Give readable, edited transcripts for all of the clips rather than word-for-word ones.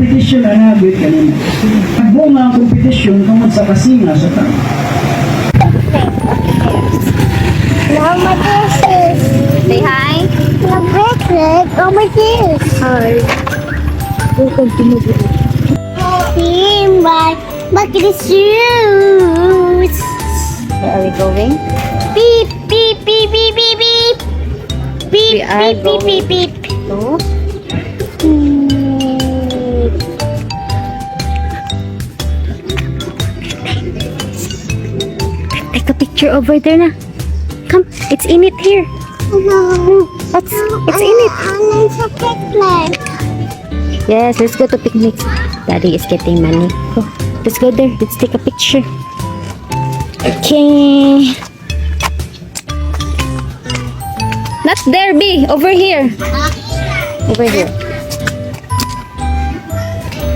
Competition na nabit kanina. Nagbunga ang competition tungkol sa kasina sa tao. Now my kisses. Say hi. My bracelet. Oh my kiss. Hi. Welcome to my vlog. Team, but the shoes. Where are we going? Beep, beep, beep, beep, beep, beep. Beep, We are beep, beep, beep, beep. To take a picture over there na. Come, it's in it here. No. It's in it. I'm so picnic. Yes, let's go to picnic. Daddy is getting money. Go. Let's go there. Let's take a picture. Okay. Not there, B. Over here. Over here.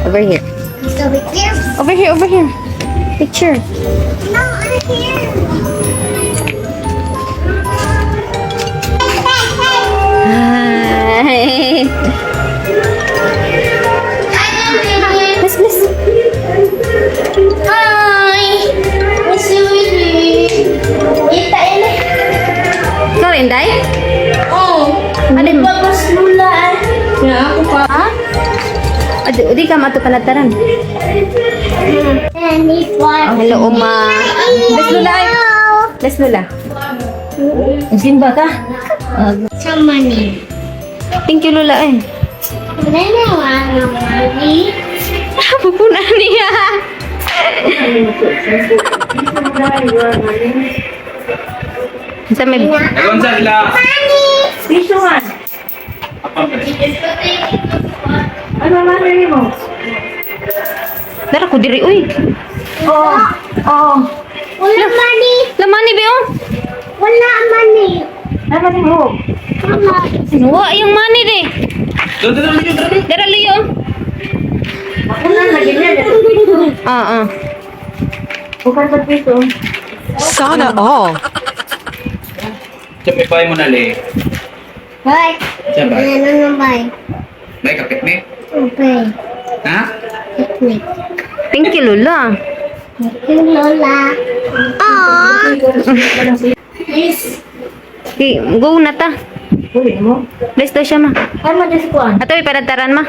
Over here. So we here. Over here. Over here. Picture. No, I'm here. Hi. Miss, miss. Hi. Miss Luigi. Ita ini. Ikaw, Inday? Oh. Ano mo? Bagus mula. Ya aku pa. Ha? Adi ka mato panataran. And this one. Hello, Uma. Let's Lula. Let's Lula. Simba ka? Sama nih. Thank you, Lula eh. Nenek warna mani. Pupuna niya. Sa may... Gonza sila. This one. Apa ba? Ano mani mo? Dara ko diri, uy. Oh. Oh. Wala mani. Lamani, Beo. Wala mani. Dara mo. Wala. Sinuwa yung money, de. Doon, doon, doon, doon. Dara, Leo. Wala lagi niya. Ah. Bukan sa piso. Sana all. Siya, pipay mo na, Le. Bye. Siya ba? Ano bye? May kapiknik? Okay. Ha? Picnic. Thank you, Lula. Yung Lola. Aww. Yes. Okay, go na ta. Bless daw siya, ma. Ano na si Juan? Ato, ipadagtaran, ma.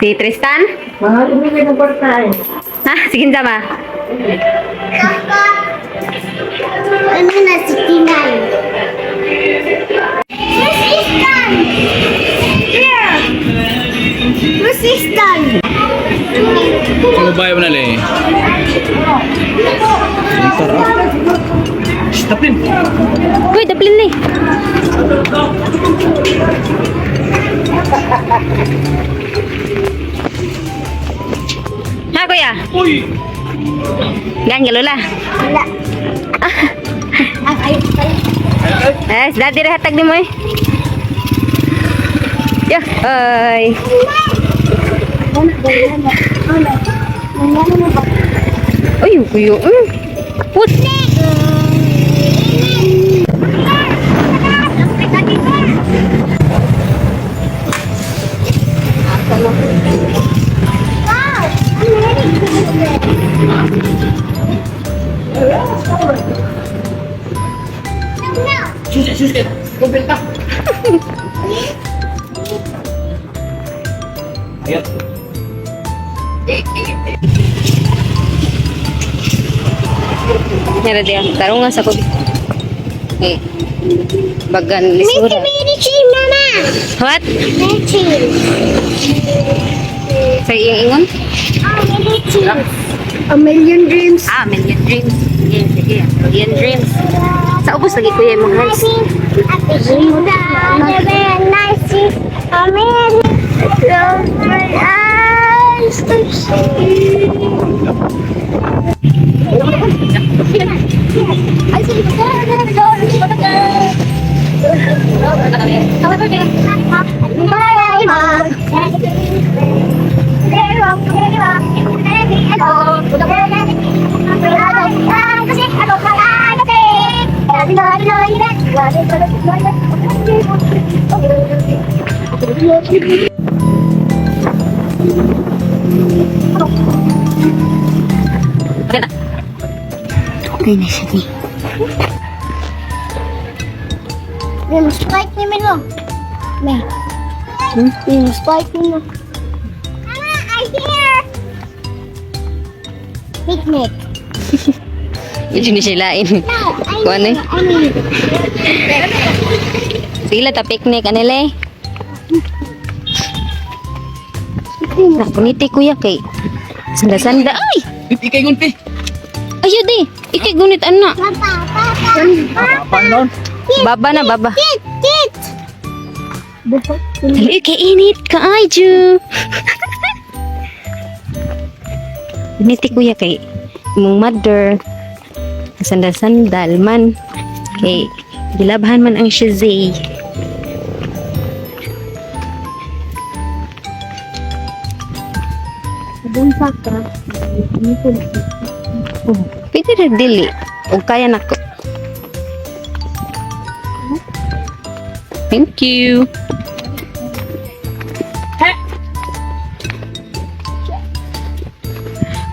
Si Tristan? Mahal umigay ng portal. Ha? Sige na, ma. Ano na si Tinay? Resistan! Here! Resistan! Pagbabayo mo na, Le. Stopin. Uy, daplin ni. Ha, kuya? Uy! Gan, Lula. Wala. Ay, Eh, dati rehatag ni mo eh. Yo, ay. Uy, kuyo. Put. Sus, ka. Kumpil ka. Ayat. Nara dia. Tarungan sa kubi. Eh. Bagan lisura. Medicine, Mama! What? Medicine. Sa iyang ingon? Oh, medicine. A million dreams. Ah, Million Dreams. Sige, sige. Million Dreams. Sa ubos lagi kuya yung mga hands. Close my eyes to see. I see the Okay na siya ni. Yung spike ni Milo. May. Yung spike ni Milo. Mama, I hear. Picnic. Medyo ni silain. No, Kuha na eh. I mean. Sila ta picnic anile. Nak puniti kuya kay sanda-sanda ay. Ikay gunti. Ayo di. Ikay gunit anak. Papa, Papa. Paano? Baba na baba. Kit, kit. Dali kay init ka ay ju. Puniti kuya kay imong mother. Sandal-sandal man. Kay gilabhan man ang shizay. Bunsa ka. Oh, pwede na dili. O kaya na ko. Thank you.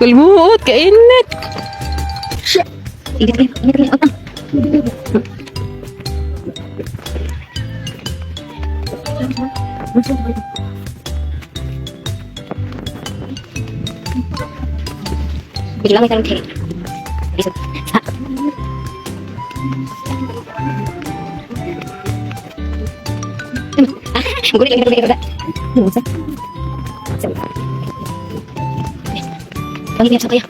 Kalmuot, kainit. Ingat, ingat, ingat, utang. Bilang kan kayak. Bisa. Gue udah. Bisa. Bagi dia siapa ya?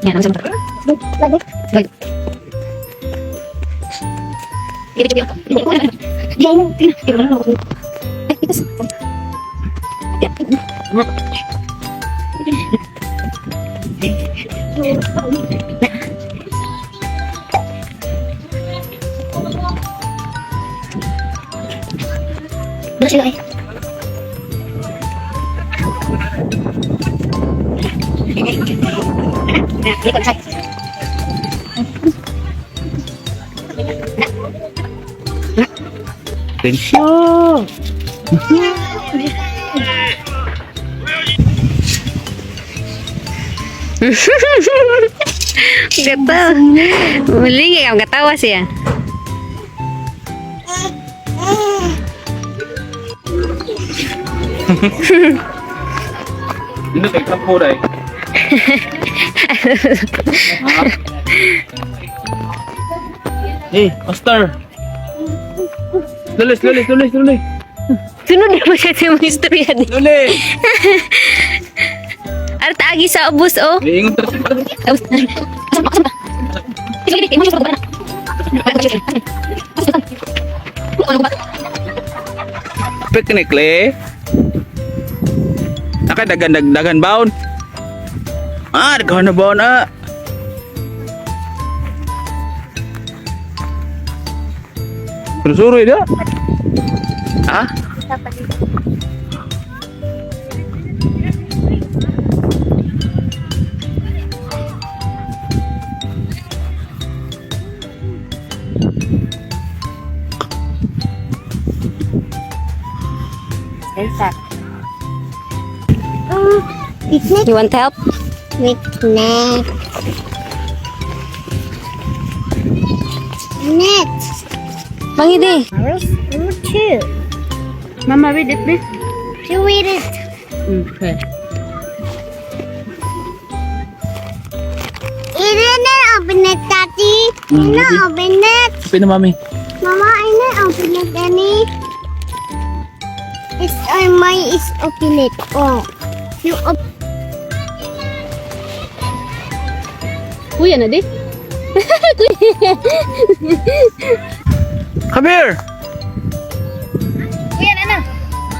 Ya, langsung. Baik. Ini coba. Tensyo. Gatal. Muli kayak nggak tahu sih ya. Ini kayak kamu deh. Master. Tulis. Sunod na ba siya sa mga istorya di? Tulis. Ar taagi sa ubos oh. Ingat terus. Ubos. Asam. Sige, imo siya ba? Picnic le. Naka dagan baon. Dagan na baon ah. Suruh dia. Ah? Picnic. You want help? Picnic. Net. Mangi di. Two. Mama read it please. You read it. Okay. Ini open it, Tati. Ini open it. Pina mami. Mama, ini open it, Danny. It's my is open it. Oh, you open. Kuya na di. Come here. Kuya, Nana.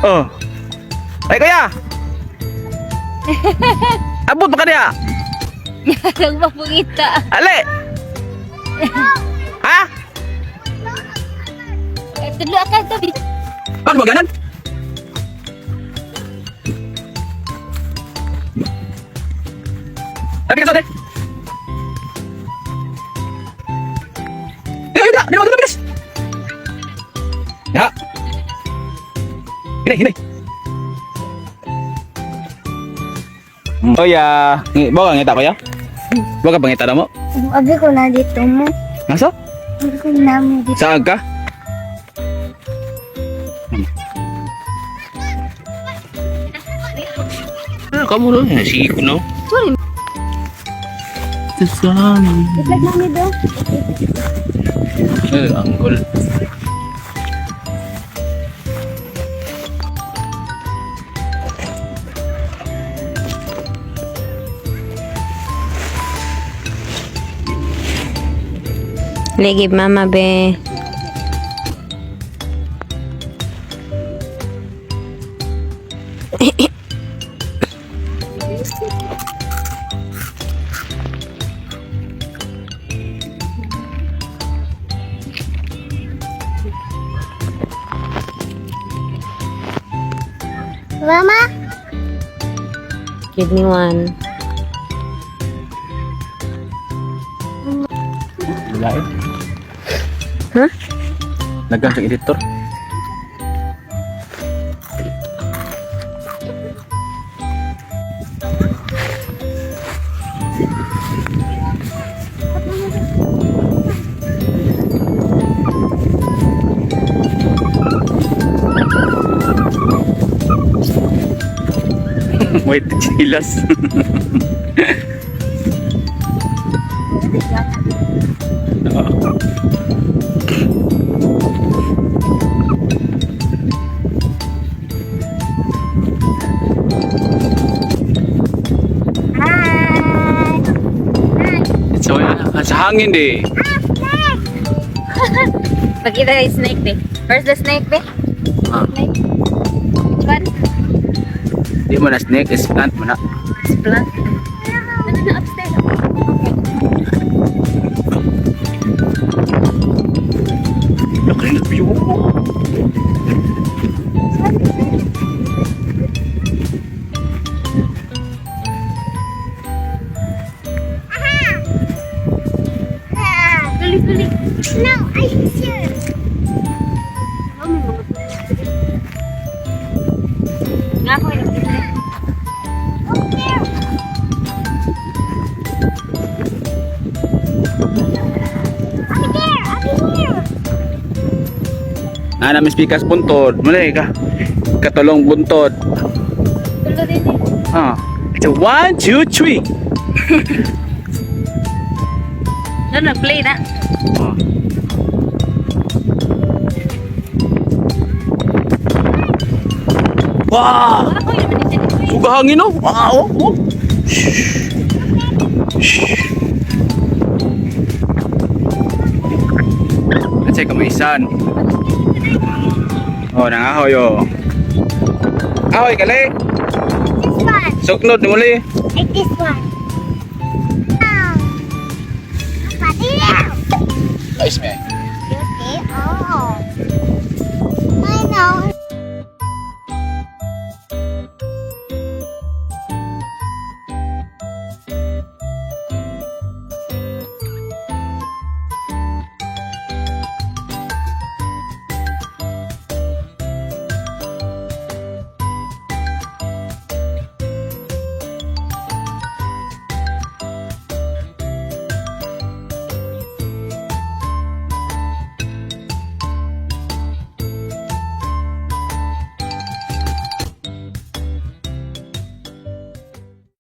Oh. Ay kuya. Abot pa ka niya. Nagpapungita. Ale. Ha? Tudlo akan tabi. Ano ba ganan? Tapi ka sa Dili mo bilis. Ya. Hinay. Oh ya, bawa ngita ko ya. Bawa ka pangita na mo. Abi ko na dito mo. Nasa? Abi ko na mo dito. Saan ka? Kamu doon, sige ko no. Sorry. Saan? Itlog namin daw. Anggol. Lagi mama be. Mama? Give me one. Lain. Huh? Nagang sa editor. Wait, chilas. So, sa hangin di. Pakita yung snake be. Where's the snake be? Ah, Which one? di mo na snake, is plant mo na. It's plant. Ano na upstairs? Nakainat po yun. Tuli. No, I see. Nga ko yung Ana mis pikas buntod. Mulai ka. Katulong buntod. tulo din eh. Ah. It's a 1, 2, 3. No, nag-play na. Ah. Wow! Ako yung manisip. Suga hangin oh. Wow. Oh. Shh. Shh. Kasi kamaisan. Oh, nangahoy oh. Ahoy kali. This one. Suknod ni muli. Like this one. Oh. Pati Nice man. Okay. Oh. I know.